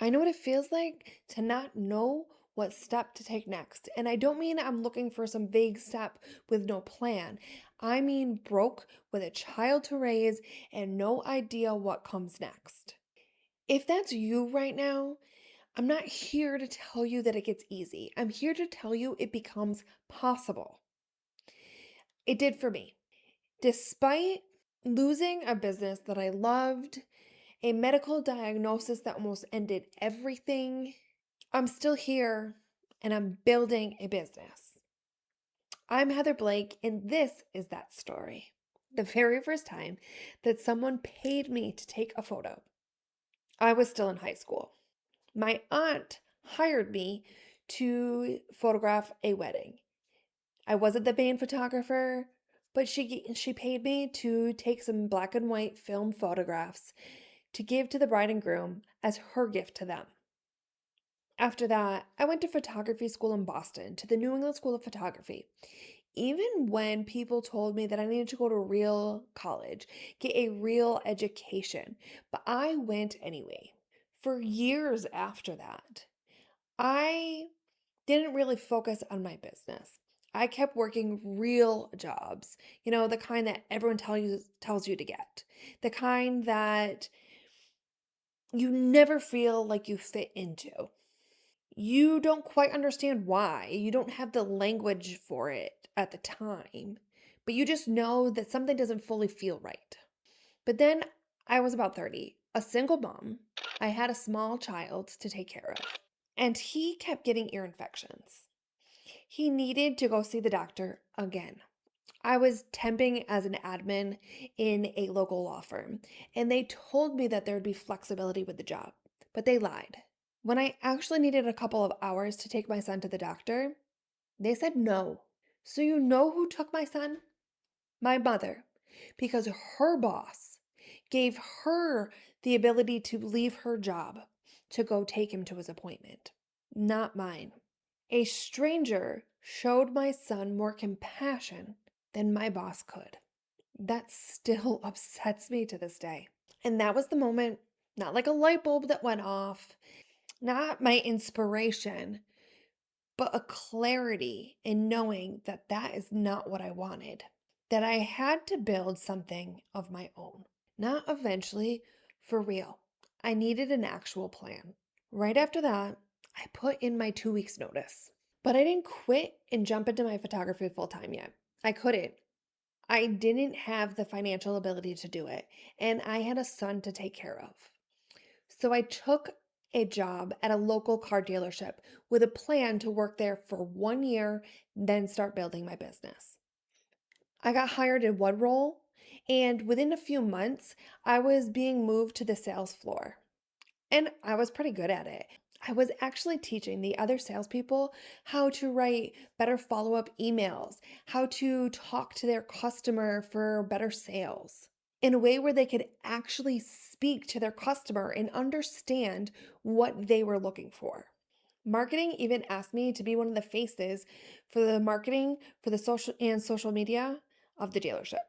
I know what it feels like to not know what step to take next. And I don't mean I'm looking for some vague step with no plan. I mean broke with a child to raise and no idea what comes next. If that's you right now, I'm not here to tell you that it gets easy. I'm here to tell you it becomes possible. It did for me. Despite losing a business that I loved, a medical diagnosis that almost ended everything, I'm still here and I'm building a business. I'm Heather Blake, and this is that story. The very first time that someone paid me to take a photo, I was still in high school. My aunt hired me to photograph a wedding. I wasn't the main photographer, but she paid me to take some black and white film photographs to give to the bride and groom as her gift to them. After that, I went to photography school in Boston, to the New England School of Photography. Even when people told me that I needed to go to a real college, get a real education, but I went anyway. For years after that, I didn't really focus on my business. I kept working real jobs, the kind that everyone tells you to get, the kind that you never feel like you fit into. You don't quite understand why. You don't have the language for it at the time, but you just know that something doesn't fully feel right. But then I was about 30, a single mom. I had a small child to take care of, and he kept getting ear infections. He needed to go see the doctor again. I was temping as an admin in a local law firm, and they told me that there would be flexibility with the job, but they lied. When I actually needed a couple of hours to take my son to the doctor, they said no. So you know who took my son? My mother, because her boss gave her the ability to leave her job to go take him to his appointment, not mine. A stranger showed my son more compassion than my boss could. That still upsets me to this day. And that was the moment, not like a light bulb that went off, not my inspiration, but a clarity in knowing that that is not what I wanted. That I had to build something of my own, not eventually, for real. I needed an actual plan. Right after that, I put in my 2 weeks notice. But I didn't quit and jump into my photography full time yet. I couldn't. I didn't have the financial ability to do it, and I had a son to take care of. So I took a job at a local car dealership with a plan to work there for 1 year, then start building my business. I got hired in one role, and within a few months, I was being moved to the sales floor. And I was pretty good at it. I was actually teaching the other salespeople how to write better follow up emails, how to talk to their customer for better sales in a way where they could actually speak to their customer and understand what they were looking for. Marketing even asked me to be one of the faces for the marketing for the social media of the dealership.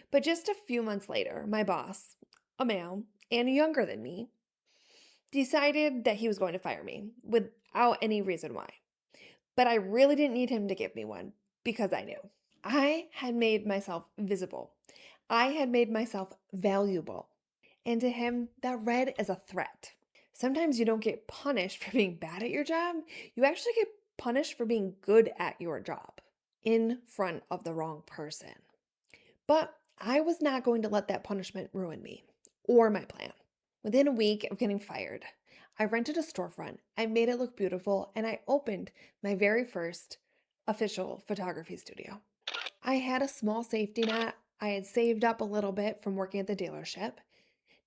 But just a few months later, my boss, a male and younger than me, decided that he was going to fire me without any reason why. But I really didn't need him to give me one because I knew. I had made myself visible. I had made myself valuable. And to him, that read as a threat. Sometimes you don't get punished for being bad at your job. You actually get punished for being good at your job in front of the wrong person. But I was not going to let that punishment ruin me or my plan. Within a week of getting fired, I rented a storefront, I made it look beautiful, and I opened my very first official photography studio. I had a small safety net. I had saved up a little bit from working at the dealership,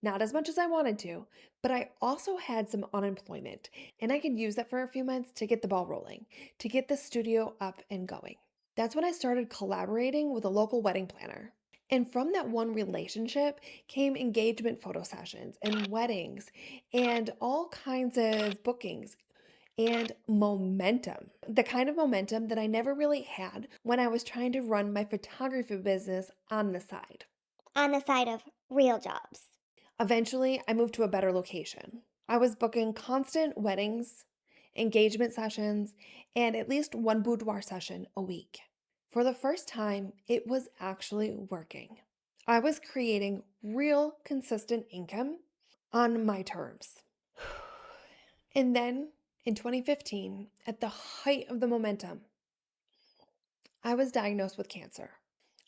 not as much as I wanted to, but I also had some unemployment, and I could use that for a few months to get the ball rolling, to get the studio up and going. That's when I started collaborating with a local wedding planner. And from that one relationship came engagement photo sessions and weddings and all kinds of bookings and momentum. The kind of momentum that I never really had when I was trying to run my photography business on the side. On the side of real jobs. Eventually, I moved to a better location. I was booking constant weddings, engagement sessions, and at least one boudoir session a week. For the first time, it was actually working. I was creating real consistent income on my terms. And then in 2015, at the height of the momentum, I was diagnosed with cancer.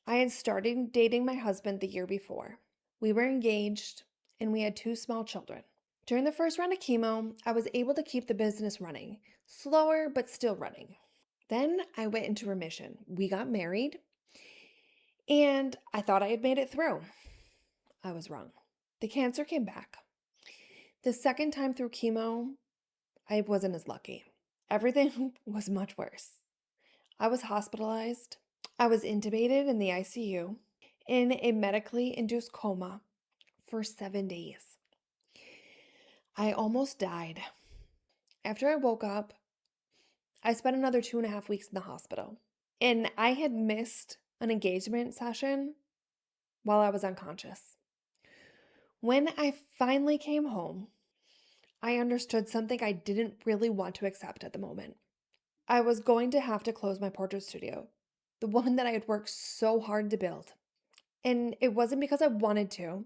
I had started dating my husband the year before. We were engaged and we had two small children. During the first round of chemo, I was able to keep the business running, slower but still running. Then I went into remission. We got married and I thought I had made it through. I was wrong. The cancer came back. The second time through chemo, I wasn't as lucky. Everything was much worse. I was hospitalized. I was intubated in the ICU in a medically induced coma for 7 days. I almost died. After I woke up, I spent another 2.5 weeks in the hospital. And I had missed an engagement session while I was unconscious. When I finally came home, I understood something I didn't really want to accept at the moment. I was going to have to close my portrait studio, the one that I had worked so hard to build. And it wasn't because I wanted to,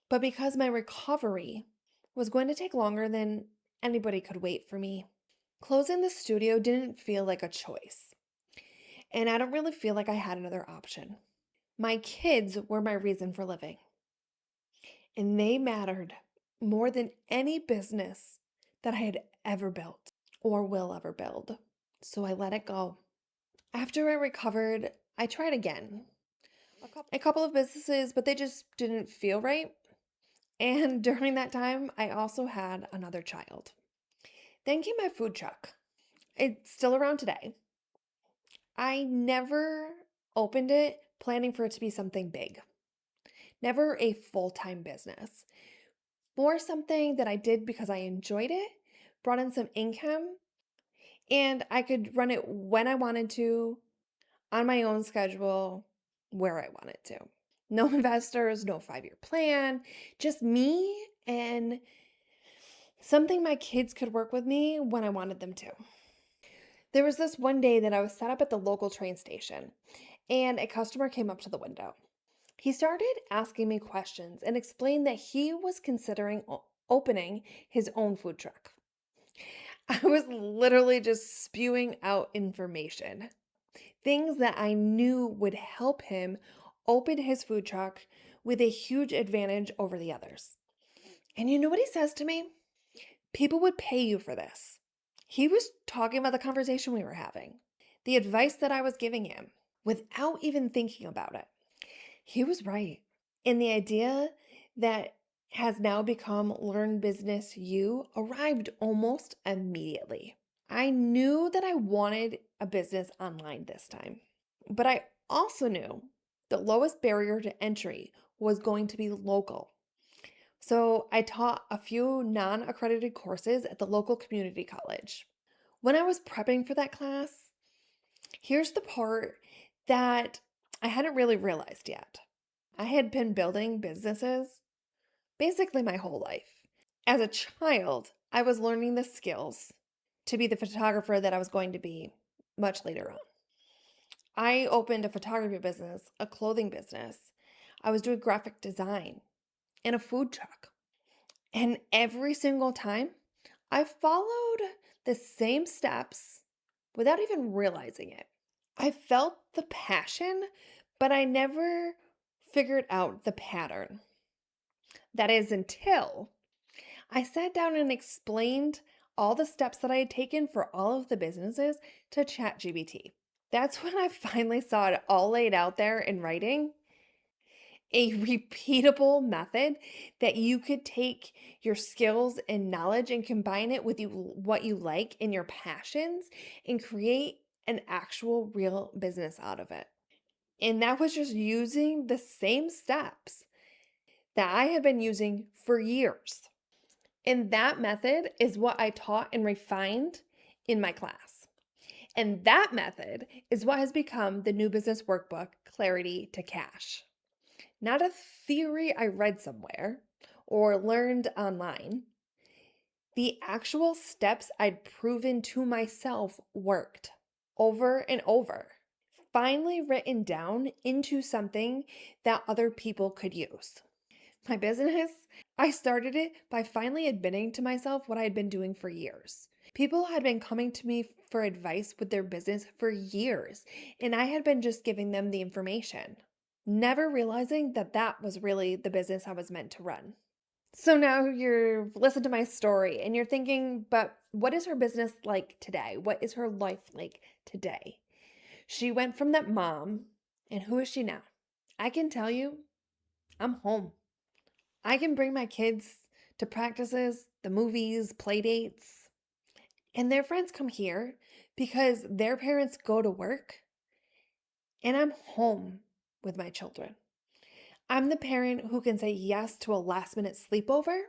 but because my recovery was going to take longer than anybody could wait for me. Closing the studio didn't feel like a choice, and I don't really feel like I had another option. My kids were my reason for living, and they mattered more than any business that I had ever built or will ever build. So I let it go. After I recovered, I tried again. A couple of businesses, but they just didn't feel right. And during that time, I also had another child. Then came my food truck. It's still around today. I never opened it planning for it to be something big, never a full time business, more something that I did because I enjoyed it, brought in some income, and I could run it when I wanted to, on my own schedule, where I wanted to. No investors, no 5-year plan, just me and something my kids could work with me when I wanted them to. There was this one day that I was set up at the local train station, and a customer came up to the window. He started asking me questions and explained that he was considering opening his own food truck. I was literally just spewing out information, things that I knew would help him open his food truck with a huge advantage over the others. And you know what he says to me? People would pay you for this. He was talking about the conversation we were having, the advice that I was giving him without even thinking about it. He was right. And the idea that has now become Learn Business U arrived almost immediately. I knew that I wanted a business online this time, but I also knew the lowest barrier to entry was going to be local. So I taught a few non-accredited courses at the local community college. When I was prepping for that class, here's the part that I hadn't really realized yet. I had been building businesses basically my whole life. As a child, I was learning the skills to be the photographer that I was going to be much later on. I opened a photography business, a clothing business. I was doing graphic design and a food truck. And every single time, I followed the same steps without even realizing it. I felt the passion, but I never figured out the pattern. That is until I sat down and explained all the steps that I had taken for all of the businesses to ChatGPT. That's when I finally saw it all laid out there in writing. A repeatable method that you could take your skills and knowledge and combine it with what you like and your passions and create an actual real business out of it. And that was just using the same steps that I have been using for years. And that method is what I taught and refined in my class. And that method is what has become the new business workbook, Clarity to Cash. Not a theory I read somewhere or learned online. The actual steps I'd proven to myself worked over and over, finally written down into something that other people could use. My business, I started it by finally admitting to myself what I had been doing for years. People had been coming to me for advice with their business for years, and I had been just giving them the information, never realizing that that was really the business I was meant to run. So now you're listening to my story and you're thinking, but what is her business like today? What is her life like today? She went from that mom, and who is she now? I can tell you, I'm home. I can bring my kids to practices, the movies, play dates, and their friends come here because their parents go to work, and I'm home with my children. I'm the parent who can say yes to a last minute sleepover,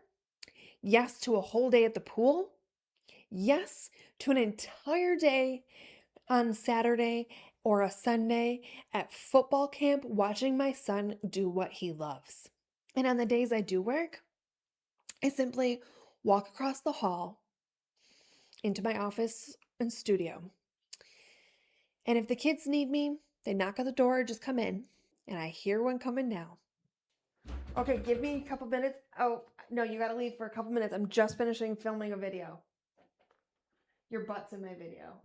yes to a whole day at the pool, yes to an entire day on Saturday or a Sunday at football camp watching my son do what he loves. And on the days I do work, I simply walk across the hall into my office and studio. And if the kids need me, they knock on the door, just come in. And I hear one coming now. Okay, give me a couple minutes. Oh, no, you gotta leave for a couple minutes. I'm just finishing filming a video. Your butt's in my video.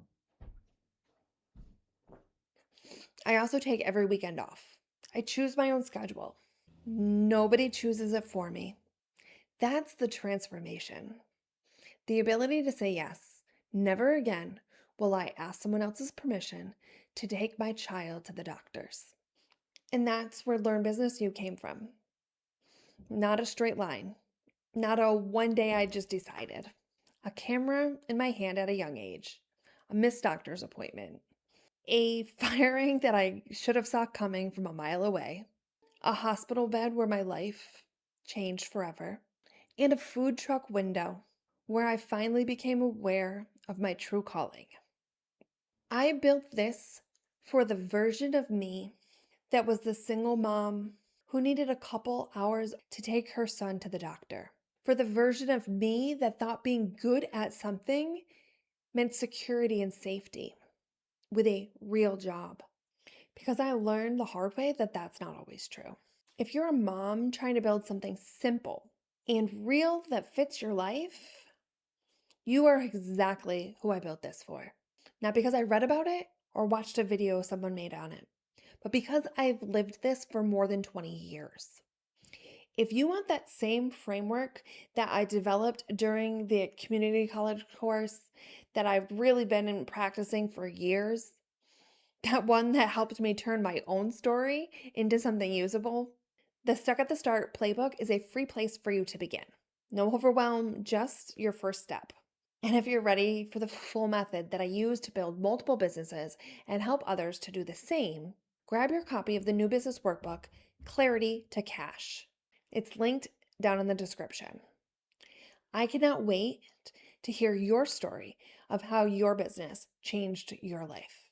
I also take every weekend off. I choose my own schedule. Nobody chooses it for me. That's the transformation. The ability to say yes. Never again will I ask someone else's permission to take my child to the doctors. And that's where Learn Business You came from. Not a straight line. Not a one day I just decided. A camera in my hand at a young age. A missed doctor's appointment. A firing that I should have saw coming from a mile away. A hospital bed where my life changed forever. And a food truck window where I finally became aware of my true calling. I built this for the version of me that was the single mom who needed a couple hours to take her son to the doctor. For the version of me that thought being good at something meant security and safety with a real job. Because I learned the hard way that that's not always true. If you're a mom trying to build something simple and real that fits your life, you are exactly who I built this for. Not because I read about it or watched a video someone made on it, but because I've lived this for more than 20 years. If you want that same framework that I developed during the community college course that I've really been practicing for years, that one that helped me turn my own story into something usable, the Stuck at the Start playbook is a free place for you to begin. No overwhelm, just your first step. And if you're ready for the full method that I use to build multiple businesses and help others to do the same, grab your copy of the new business workbook, Clarity to Cash. It's linked down in the description. I cannot wait to hear your story of how your business changed your life.